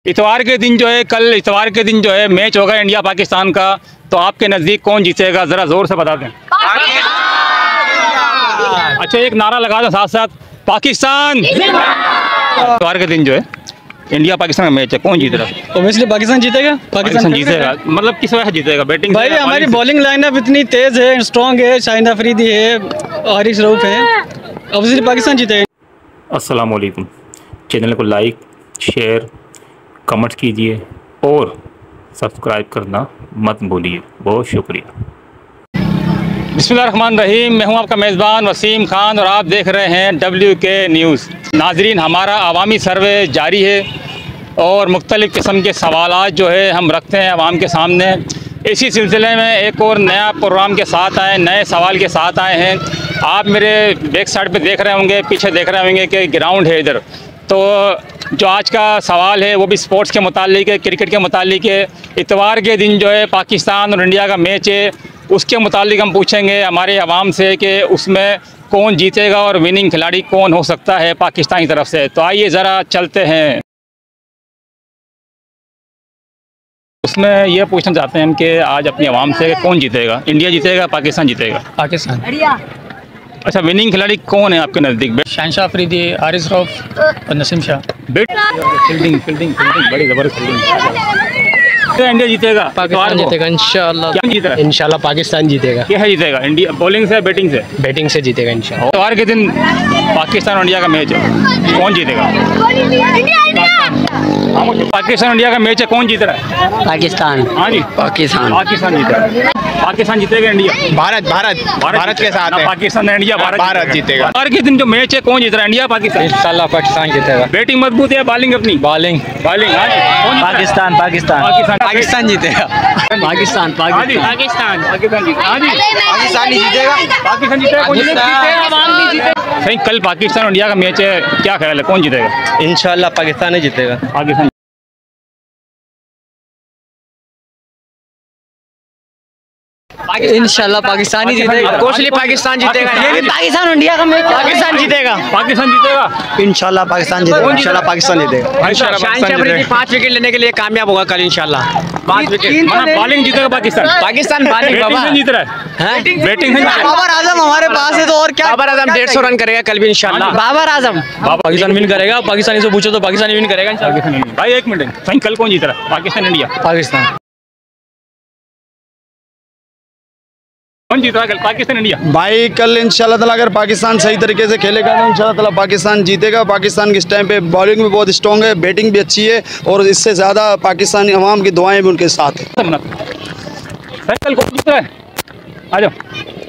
इतवार के दिन जो है, कल इतवार के दिन जो है मैच होगा इंडिया पाकिस्तान का, तो आपके नज़दीक कौन जीतेगा, ज़रा ज़ोर से बता दें। अच्छा, एक नारा लगा दें साथ साथ, पाकिस्तान। इतवार के दिन जो है इंडिया पाकिस्तान का मैच है, कौन जीत रहा है? ऑब्वियसली पाकिस्तान जीतेगा। पाकिस्तान जीतेगा, मतलब किस वजह से जीतेगा? बैटिंग भाई हमारी बॉलिंग लाइनअप इतनी तेज़ है, स्ट्रॉन्ग है, शाहिद अफरीदी है, हारिस रऊफ है, ऑब्वियसली पाकिस्तान जीतेगा। अस्सलाम वालेकुम। चैनल को लाइक, शेयर, कमेंट कीजिए और सब्सक्राइब करना मत भूलिए। बहुत शुक्रिया। बिस्मिल्लाहिर्रहमानिर्रहीम। मैं हूं आपका मेज़बान वसीम खान और आप देख रहे हैं WK न्यूज़। नाजरीन, हमारा अवामी सर्वे जारी है और मुख्तलिफ़ किस्म के सवालात जो है हम रखते हैं आवाम के सामने। इसी सिलसिले में एक और नया प्रोग्राम के साथ आए, नए सवाल के साथ आए हैं। आप मेरे बैक साइड पे देख रहे होंगे, पीछे देख रहे होंगे कि ग्राउंड है इधर। तो जो आज का सवाल है वो भी स्पोर्ट्स के मुतालिक है, क्रिकेट के मुतालिक है। इतवार के दिन जो है पाकिस्तान और इंडिया का मैच है, उसके मुतालिक हम पूछेंगे हमारे अवाम से कि उसमें कौन जीतेगा और विनिंग खिलाड़ी कौन हो सकता है पाकिस्तान की तरफ से। तो आइए ज़रा चलते हैं। उसमें यह पूछना चाहते हैं हम कि आज अपनी आवाम से कौन जीतेगा, इंडिया जीतेगा, पाकिस्तान जीतेगा? पाकिस्तान। अच्छा, विनिंग खिलाड़ी कौन है आपके नज़दीक? शाहिद अफरीदी, हारिस रऊफ और नसीम शाह। फील्डिंग बड़ी ज़बरदस्त फील्डिंग। इंडिया जीतेगा, पाकिस्तान जीतेगा इंशाल्लाह। क्या जीत रहा है? इंशाल्लाह पाकिस्तान जीतेगा। क्या है जीतेगा? इंडिया बॉलिंग से, बैटिंग से? बैटिंग से जीतेगा इंशाल्लाह। इतवार के दिन पाकिस्तान और इंडिया का मैच है, कौन जीतेगा? पाकिस्तान इंडिया का मैच है, कौन जीत रहा है? पाकिस्तान। हाँ जी, पाकिस्तान। पाकिस्तान जीतेगा। पाकिस्तान जीतेगा, इंडिया? भारत के साथ है। पाकिस्तान इंडिया, भारत जीतेगा। इतवार के दिन जो मैच है कौन जीत रहा है, इंडिया पाकिस्तान? इंशाल्लाह पाकिस्तान जीतेगा। बैटिंग मजबूत है, बॉलिंग अपनी? बॉलिंग। हाँ जी, पाकिस्तान। पाकिस्तान जीतेगा। पाकिस्तान। पाकिस्तान जीतेगा। हाँ जी, पाकिस्तान ही जीतेगा। पाकिस्तान जीतेगा। सही, कल पाकिस्तान और इंडिया का मैच है, क्या ख्याल है कौन जीतेगा? इंशाल्लाह पाकिस्तान ही जीतेगा। पाकिस्तान। इंशाल्लाह पाकिस्तान ही जीतेगा। कोशली पाकिस्तान जीतेगा। ये भी पाकिस्तान इंडिया का मैच, पाकिस्तान जीतेगा। पाकिस्तान जीतेगा। इंशाल्लाह पाकिस्तान जीतेगा। इंशाल्लाह पाकिस्तान जीतेगा। शाहिद 5 विकेट लेने के लिए कामयाब होगा कल इंशाल्लाह। 5 विकेट। बॉलिंग जीतेगा पाकिस्तान। पाकिस्तान बॉलिंग। बैटिंग से जीत रहा है। बैटिंग से। बाबर आजम हमारे पास है तो और क्या। बाबर आजम 150 रन करेगा कल भी इंशाल्लाह। बाबर आजम। पाकिस्तान विन करेगा। पाकिस्तानी से पूछो तो पाकिस्तानी विन करेगा इंशाल्लाह। भाई एक मिनट, सही, कल कौन जीत रहा है, पाकिस्तान इंडिया? पाकिस्तान। कौन जीत रहा है कल, पाकिस्तान इंडिया? भाई कल इंशाल्लाह ताला अगर पाकिस्तान सही तरीके से खेलेगा तो इंशाल्लाह ताला पाकिस्तान जीतेगा। पाकिस्तान इस टाइम पे बॉलिंग भी बहुत स्ट्रॉन्ग है, बैटिंग भी अच्छी है और इससे ज़्यादा पाकिस्तानी अवाम की दुआएं भी उनके साथ है। कल कौन जीत रहा है? आ जाओ।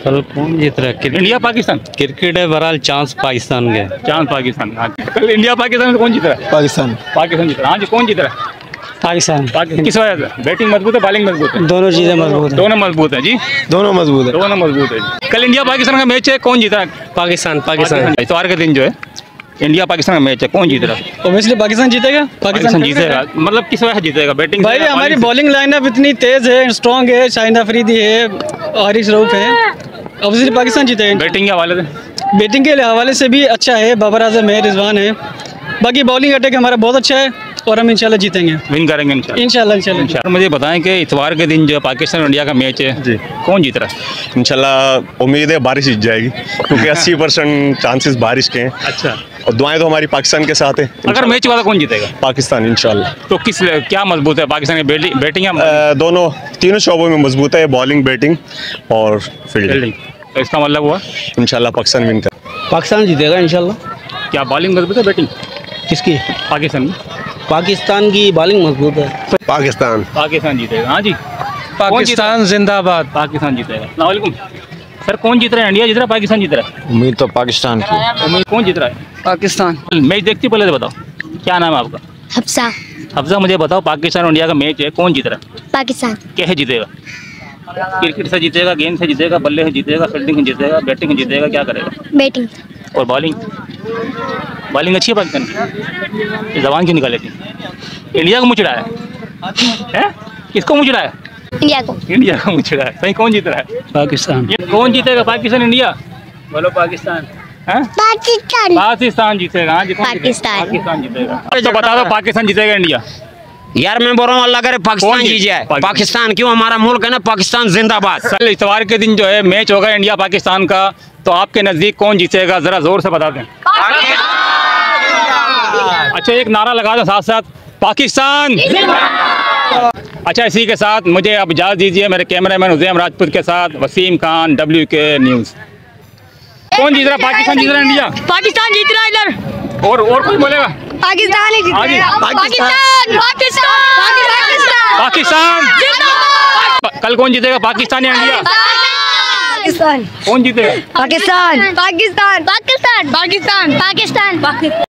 कल कौन जीत रहा है? इंडिया पाकिस्तान? क्रिकेट है, बहरहाल चांस पाकिस्तान के। चांस पाकिस्तान। कल इंडिया पाकिस्तान में कौन जीत रहा है? पाकिस्तान। पाकिस्तान जीत रहा है। हाँ जी, कौन जीत रहा है? पाकिस्तान। किस वजह से? बैटिंग मजबूत है, बॉलिंग मजबूत है? दोनों चीजें मजबूत है। दोनों मजबूत है जी, दोनों मजबूत है। दोनों मजबूत है। कल इंडिया पाकिस्तान का मैच है, कौन जीत रहा है? पाकिस्तान। इतवार के दिन जो है इंडिया पाकिस्तान का मैच है, कौन जीत रहा है? ऑब्वियसली पाकिस्तान जीतेगा। पाकिस्तान जीतेगा, मतलब किस वजह से जीतेगा? बैटिंग। भाई हमारी बॉलिंग लाइनअप इतनी तेज़ है, स्ट्रॉन्ग है, शाहिद अफरीदी है, हारिस रऊफ है, ऑब्वियसली पाकिस्तान जीतेगा। बैटिंग के हवाले से? बैटिंग के हवाले से भी अच्छा है, बाबर आजम है, रिजवान है। बाकी बॉलिंग अटैक हमारा बहुत अच्छा है और हम इंशाल्लाह जीतेंगे, विन करेंगे इंशाल्लाह। मुझे बताएं कि इतवार के दिन जो पाकिस्तान और इंडिया का मैच है जी, कौन जीत रहा है? इंशाल्लाह उम्मीद है बारिश जीत जाएगी क्योंकि 80% चांसेस बारिश के हैं। अच्छा, और दुआएं तो हमारी पाकिस्तान के साथ है। अगर मैच हुआ तो कौन जीतेगा? पाकिस्तान इंशाल्लाह। तो क्या मजबूत है पाकिस्तान की बैटिंग? दोनों तीनों शोबों में मजबूत है, बॉलिंग, बैटिंग और फील्डिंग। तो इसका मतलब हुआ इंशाल्लाह पाकिस्तान विन कर। पाकिस्तान जीतेगा इंशाल्लाह। क्या बॉलिंग मजबूत है, बैटिंग किसकी? पाकिस्तान की। पाकिस्तान की बॉलिंग मजबूत है। पाकिस्तान जीतेगा। हाँ जी, पाकिस्तान जिंदाबाद। पाकिस्तान जीतेगा। अस्सलाम वालेकुम सर, कौन जीत रहा है, इंडिया जीत रहा है, पाकिस्तान जीत रहा है? उम्मीद तो पाकिस्तान की। उम्मीद कौन जीत रहा है? पाकिस्तान। मैच देखती पहले तो बताओ, क्या नाम है आपका? हफ्सा। हफ्सा, मुझे बताओ पाकिस्तान और इंडिया का मैच है, कौन जीत रहा है? पाकिस्तान। कैसे जीतेगा? क्रिकेट से जीतेगा, गेंद से जीतेगा, बल्ले से जीतेगा, फील्डिंग से जीतेगा, बैटिंग से जीतेगा, क्या करेगा? बैटिंग। और बॉलिंग? बॉलिंग अच्छी है पाकिस्तान की, ये जबान क्यों निकाल लेती? इंडिया को मुचड़ा है? किसको मुचड़ा है? इंडिया को। इंडिया को मुचड़ा है। सही, कौन जीत रहा है? पाकिस्तान। ये कौन जीतेगा, पाकिस्तान इंडिया? बोलो पाकिस्तान। पाकिस्तान। पाकिस्तान जीतेगा। हाँ जी, पाकिस्तान। पाकिस्तान जीतेगा। तो बता दो पाकिस्तान जीतेगा इंडिया? यार मैं बोल रहा हूँ अल्लाह करे पाकिस्तान कौन जीत जाए। पाकिस्तान? पाकिस्तान क्यों, हमारा मुल्क है ना, पाकिस्तान जिंदाबाद। कल इतवार के दिन जो है मैच होगा इंडिया पाकिस्तान का, तो आपके नज़दीक कौन जीतेगा, ज़रा ज़ोर से बता दें। अच्छा, एक नारा लगा दो साथ साथ, पाकिस्तान। अच्छा, इसी के साथ मुझे अब इजाज़त दीजिए, मेरे कैमरामैन हुसैन राजपूत के साथ वसीम खान, WK न्यूज़। कौन जीत रहा, पाकिस्तान जीत रहा, इंडिया? पाकिस्तान जीत रहा है इधर। और कोई बोलेगा? पाकिस्तान ही जीत आगे। रहा है। पाकिस्तान पाकिस्तान पाकिस्तान। कल कौन जीतेगा, पाकिस्तान या इंडिया? पाकिस्तान कौन जीतेगा? पाकिस्तान पाकिस्तान पाकिस्तान पाकिस्तान पाकिस्तान।